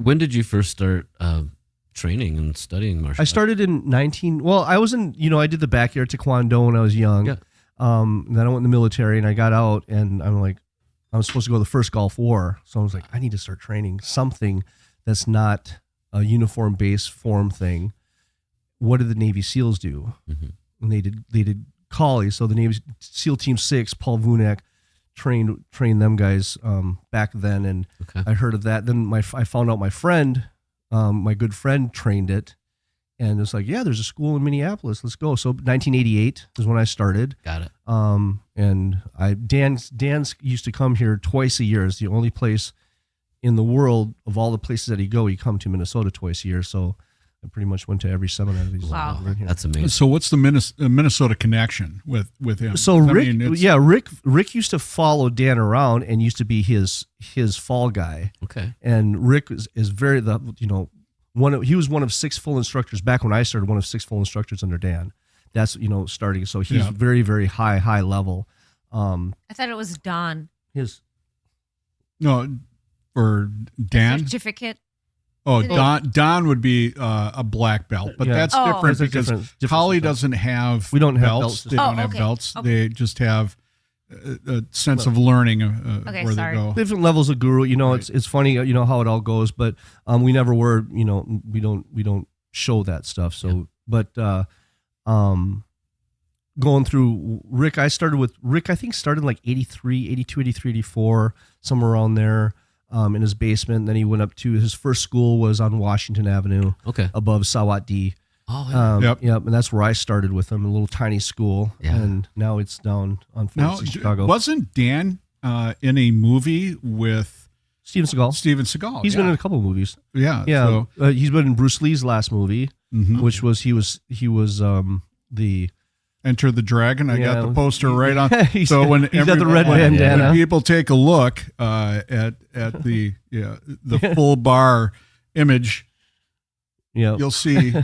When did you first start training and studying martial arts? I started in I was in, I did the backyard taekwondo when I was young. Yeah. Then I went in the military and I got out and I'm like, I was supposed to go to the first Gulf War. So I was like, I need to start training something that's not a uniform-based form thing. What did the Navy SEALs do? Mm-hmm. And they did Collie. So the Navy SEAL Team 6, Paul Vunak, trained them guys back then. And I heard of that. Then I found out my good friend trained it. And it's like, yeah, there's a school in Minneapolis. Let's go. So 1988 is when I started. Got it. And Dan's used to come here twice a year. It's the only place in the world of all the places that he come to Minnesota twice a year. So I pretty much went to every seminar. Wow, that's amazing. So what's the Minnesota connection with him? So Rick used to follow Dan around and used to be his fall guy. Okay. And Rick is very he was one of 6 full instructors back when I started. One of 6 full instructors under Dan. That's starting. So he's very, very high level. I thought it was Don. Or Dan certificate. Oh, Don would be a black belt, but that's different because Collie doesn't have. We don't have belts. They don't have belts. Okay. They just have a sense of learning where they go. Different levels of guru. It's funny. How it all goes, but we never were. We don't show that stuff. So, but going through Rick, I started with Rick. I think started like 83, 82, 83, 84, somewhere around there. In his basement. And then he went up to his first school was on Washington Avenue, above Sawat D. Oh, yeah. Yep, and that's where I started with him, a little tiny school, and now it's down on 46 Chicago. Wasn't Dan in a movie with Steven Seagal? He's been in a couple of movies. Yeah, So, he's been in Bruce Lee's last movie, which was he was the Enter the Dragon. I got the poster right on. So when he's got the red bandana. When people take a look at the full bar image, you'll see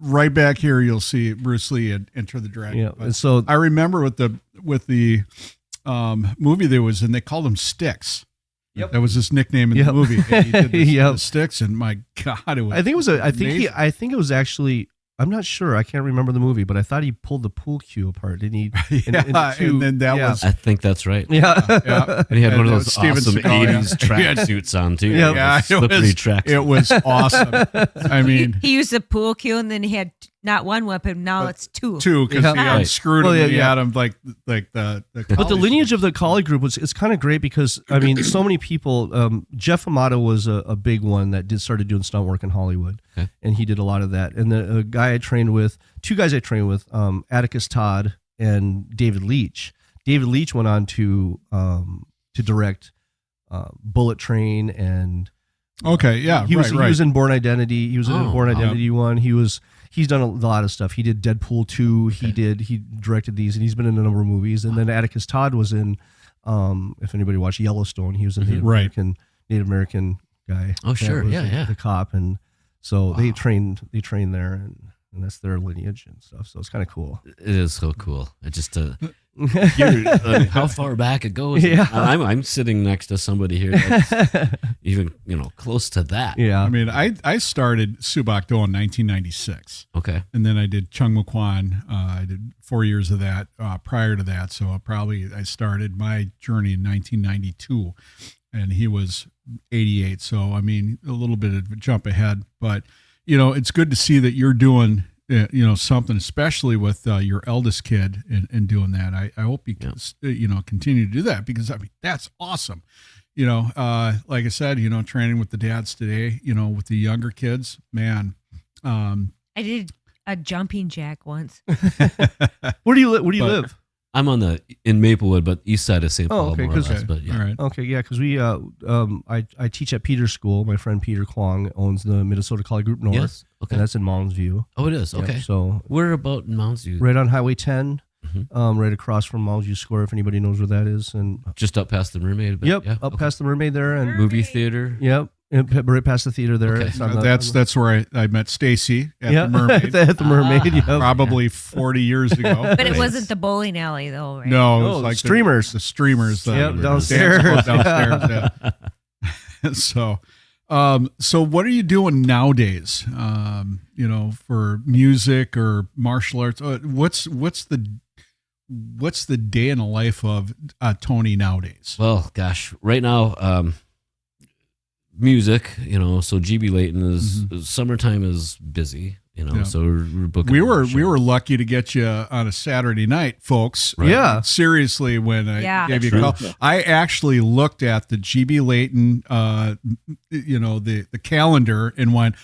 right back here. You'll see Bruce Lee and Enter the Dragon. Yeah, and so I remember with the movie there was, and they called him Sticks. Yep, that was his nickname in the movie. And he did the Sticks, and my God, it was. I think it was actually. I'm not sure. I can't remember the movie, but I thought he pulled the pool cue apart, didn't he? And then that was. I think that's right. Yeah. And he had one of those awesome 80s tracksuits on, too. Yeah. Slippery tracks. It was awesome. I mean. He used the pool cue, and then he had not one weapon, now it's 2. 2, because he unscrewed him and he had him like the But the lineage of the Collie group it's kind of great because, I mean, so many people, Jeff Amato was a big one that started doing stunt work in Hollywood. Okay. And he did a lot of that. And the guy I trained with, 2 guys I trained with, Atticus Todd and David Leach. David Leach went on to direct Bullet Train and he was in Born Identity. He was in Born Identity 1. He's done a lot of stuff. He did Deadpool 2. Okay. He directed these, and he's been in a number of movies. And then Atticus Todd was in, if anybody watched Yellowstone, he was a Native American guy. Oh, sure, the cop, and so they trained there, and that's their lineage and stuff. So it's kind of cool. It is so cool. It just how far back it goes. Yeah, I'm sitting next to somebody here that's even close to that. Yeah, I mean, I started Subak Do in 1996. Okay, and then I did Chung Mukwan. I did 4 years of that prior to that. So I started my journey in 1992, and he was 88. So I mean, a little bit of a jump ahead, but it's good to see that you're doing. Something, especially with your eldest kid and doing that. I hope you can, continue to do that because I mean, that's awesome. Like I said, training with the dads today, with the younger kids, man. I did a jumping jack once. Where do you live? I'm in Maplewood, but east side of St. Paul. Okay, more or less, but yeah. All right. Okay, yeah, because we I teach at Peter's school. My friend Peter Kwong owns the Minnesota Collie Group North. Yes. Okay. And that's in Mounds View. Oh, it is. Okay. Yeah, so where about in Mounds View? Right on Highway 10, right across from Mounds View Square, if anybody knows where that is, and just up past the Mermaid. Yep, up past the Mermaid there, and movie theater. Yep. Right past the theater there. Okay. That's where I met Stacy at the Mermaid. At the Mermaid, probably 40 years ago. But it wasn't the bowling alley, though, right? No, it was like streamers. The streamers. Downstairs. Yeah. So, So what are you doing nowadays? For music or martial arts? What's the day in the life of Tony nowadays? Well, gosh, right now, music, so GB Leighton is summertime is busy, so we're booking. We were lucky to get you on a Saturday night, folks. Right. Yeah. Seriously, when I gave you true. a call, I actually looked at the GB Leighton, the calendar and went,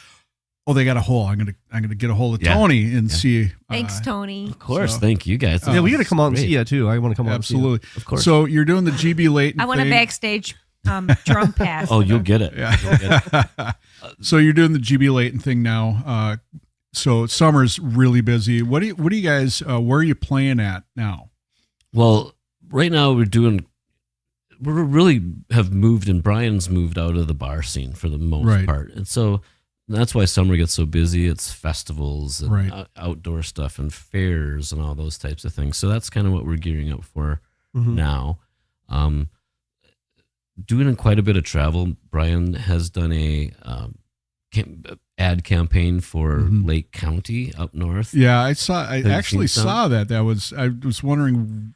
oh, they got a hole. I'm gonna get a hold of Tony and see. Thanks, Tony. Of course, thank you guys. Yeah, we got to come out and see you too. I want to come out. Absolutely, and see you. Of course. So you're doing the GB Leighton. I want a thing. backstage drum pass. Oh, you'll get it. Yeah. So you're doing the GB Leighton thing now. So summer's really busy. What do you guys? Where are you playing at now? Well, right now we really have moved, and Brian's moved out of the bar scene for the most part, and so that's why summer gets so busy. It's festivals and outdoor stuff and fairs and all those types of things. So that's kind of what we're gearing up for now. Doing quite a bit of travel. Brian has done a ad campaign for Lake County up north. Yeah, I actually saw that. I was wondering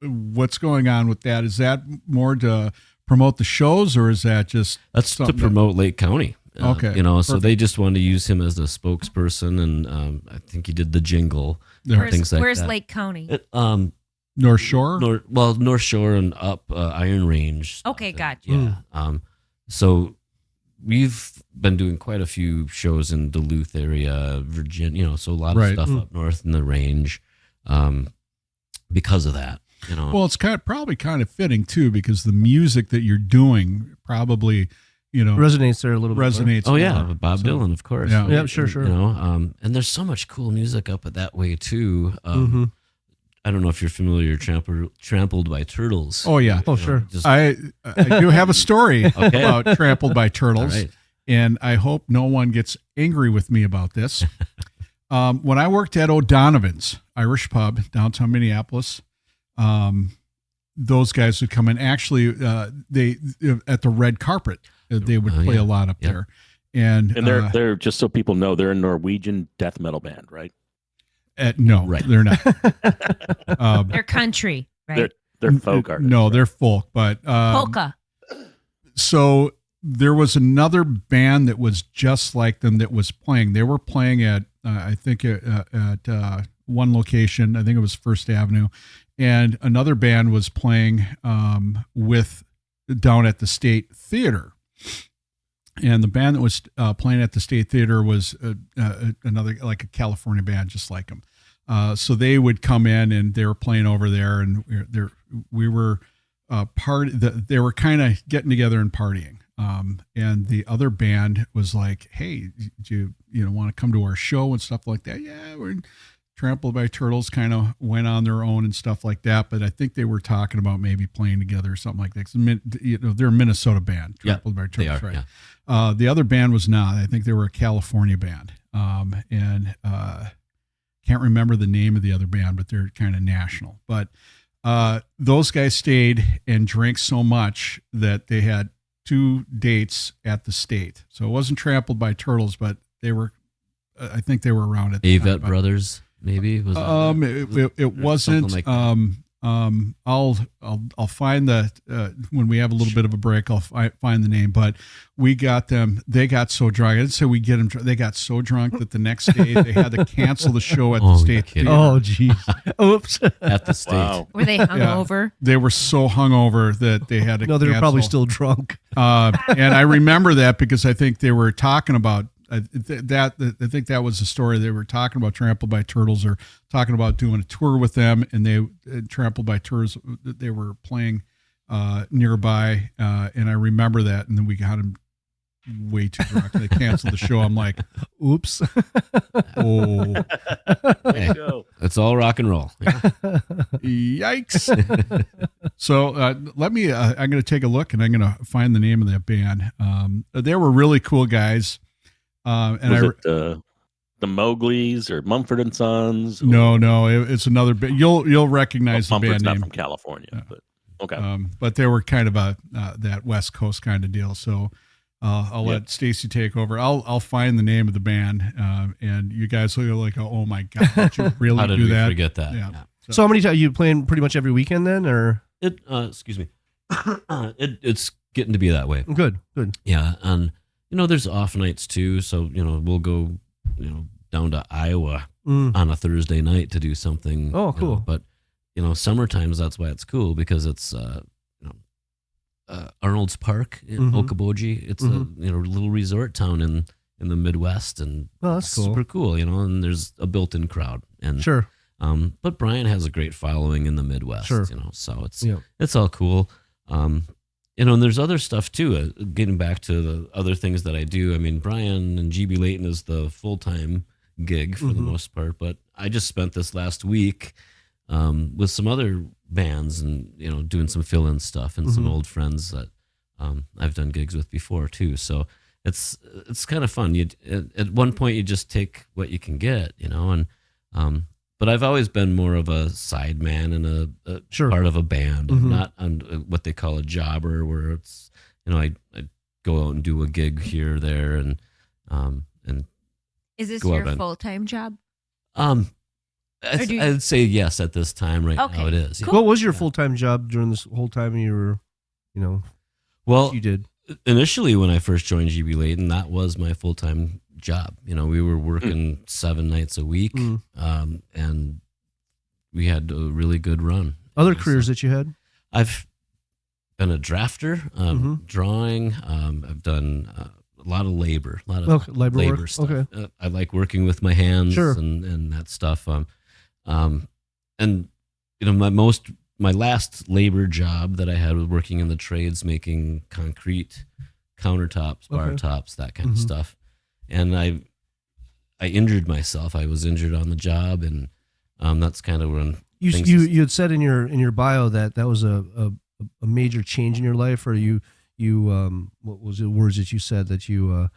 what's going on with that. Is that more to promote the shows, or is that just to promote Lake County? Okay, so they just wanted to use him as the spokesperson, and I think he did the jingle. Where's that. Lake County? North Shore? North Shore and up Iron Range. Okay, gotcha. Yeah. So we've been doing quite a few shows in Duluth area, Virginia, so a lot of stuff up north in the range because of that. Well, it's probably kind of fitting too, because the music that you're doing probably, resonates there a little bit. Resonates. Oh yeah, with Bob Dylan, of course. Yeah, sure. And there's so much cool music up that way too. I don't know if you're familiar, Trampled by Turtles. Oh yeah. Oh sure. I do have a story about Trampled by Turtles, right. And I hope no one gets angry with me about this. When I worked at O'Donovan's Irish Pub downtown Minneapolis, those guys would come in. Actually, they at the red carpet, they would play a lot up there, and they're just so people know, they're a Norwegian death metal band, right? No, they're not. They're country, right? They're folk artists. No, they're folk, but Polka. So there was another band that was just like them that was playing. They were playing at I think at one location. I think it was First Avenue, and another band was playing with down at the State Theater. And the band that was playing at the State Theater was another, like a California band, just like them. So they would come in and they were playing over there, and we were they were kind of getting together and partying. And the other band was like, "Hey, do you want to come to our show and stuff like that?" Yeah, we're Trampled by Turtles kind of went on their own and stuff like that. But I think they were talking about maybe playing together or something like that. 'Cause, they're a Minnesota band, Trampled by Turtles, right? Yeah. The other band was not. I think they were a California band. And can't remember the name of the other band, but they're kind of national. But those guys stayed and drank so much that they had 2 dates at the State. So it wasn't Trampled by Turtles, but they were, I think they were around at the Avett time. Brothers, maybe? Was it wasn't. Like I'll find the when we have a little bit of a break, I'll find the name. But we got them. They got so drunk. I didn't say we get them. They got so drunk that the next day they had to cancel the show at the State Theater. Oh, geez. Oops. At the State. Wow. Were they hungover? They were so hungover that they had to. No, they were cancel. probably still drunk. And I remember that because I think they were talking about. I think that was the story. They were talking about Trampled by Turtles, or talking about doing a tour with them, and they Trampled by Turtles. They were playing nearby, and I remember that. And then we got them way too drunk. They canceled the show. I'm like, oops. Oh, Hey, it's all rock and roll. Yeah. Yikes. So let me. I'm going to take a look, and I'm going to find the name of that band. They were really cool guys. And was it the Mowgli's or Mumford and Sons? No, it's another band. You'll recognize the Mumford's band not name from California, but okay. But they were kind of that West Coast kind of deal. So I'll let Stacy take over. I'll find the name of the band, and you guys will go like, oh my god, did you really How did do we that? forget that? Yeah. So how many times you playing pretty much every weekend then, or Excuse me. It's getting to be that way. good? Yeah, and there's off nights too. So we'll go down to Iowa on a Thursday night to do something. Oh, cool. But summertimes, that's why it's cool, because it's Arnold's Park in Okoboji. It's a little resort town in the Midwest, and that's cool. Super cool. And there's a built-in crowd. And Sure. But Brian has a great following in the Midwest. Sure. So it's all cool. And there's other stuff too. Getting back to the other things that I do. I mean, Brian and GB Leighton is the full-time gig for the most part, but I just spent this last week with some other bands and doing some fill-in stuff and some old friends that I've done gigs with before too. So it's kind of fun. At one point you just take what you can get, and but I've always been more of a side man and a Sure. part of a band. I'm not on what they call a jobber, where it's I go out and do a gig here or there and Is this go out your on- full-time job? I'd say yes at this time right Okay. now it is. Cool. What was your full-time job during this whole time you were, Well, you did? initially when I first joined GB Leighton, that was my full-time job. We were working 7 nights a week, and we had a really good run. Other careers that you had? I've been a drafter, drawing. I've done a lot of labor, a lot of labor labor work. stuff. Okay. I like working with my hands Sure. and that stuff. And my last labor job that I had was working in the trades, making concrete countertops, bar tops, that kind of stuff. And I injured myself. I was injured on the job, and that's kind of when You had said in your bio that was a major change in your life, or you what was the words that you said that you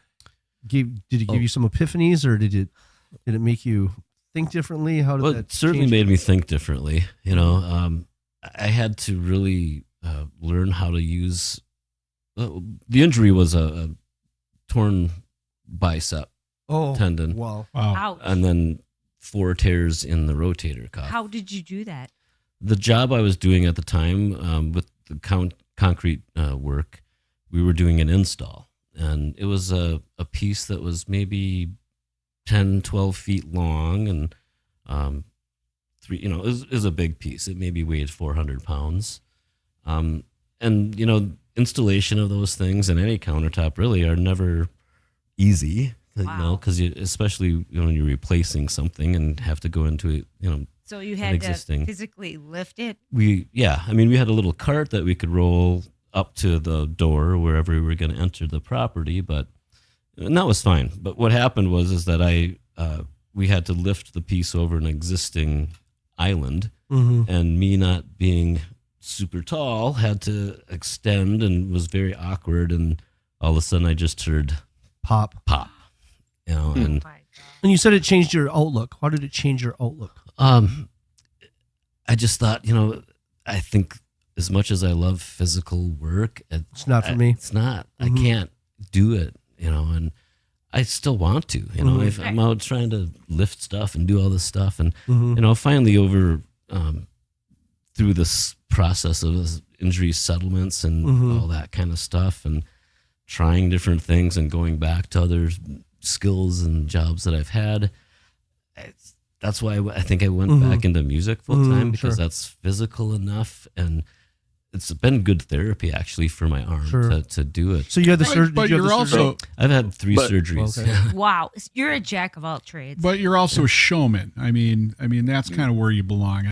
did it give you some epiphanies, or did it make you think differently? How did that it certainly change made me think differently. I had to really learn how to use. The injury was a torn bicep tendon. Wow. Ouch. And then 4 tears in the rotator cuff. How did you do that? The job I was doing at the time with the concrete work, we were doing an install, and it was a piece that was maybe 10, 12 feet long, and it was a big piece. It maybe weighed 400 pounds. And installation of those things and any countertop really are never easy. Wow. Because especially when you're replacing something and have to go into it, So you had to existing. physically lift it? we had a little cart that we could roll up to the door wherever we were going to enter the property, and that was fine. But what happened was that we had to lift the piece over an existing island, and me not being super tall had to extend, and was very awkward, and all of a sudden I just heard Pop. and My God. And you said it changed your outlook. How did it change your outlook? I just thought, I think as much as I love physical work, It's not for me. It's not. I can't do it, and I still want to, if I'm out trying to lift stuff and do all this stuff. And, finally over through this process of injury settlements and all that kind of stuff, and trying different things and going back to other skills and jobs that I've had. That's why I think I went back into music full time, because that's physical enough, and it's been good therapy actually for my arm to do it. So you had the surgery. But you're also I've had 3 surgeries. Okay. Wow. You're a jack of all trades. But you're also a showman. I mean that's kind of where you belong.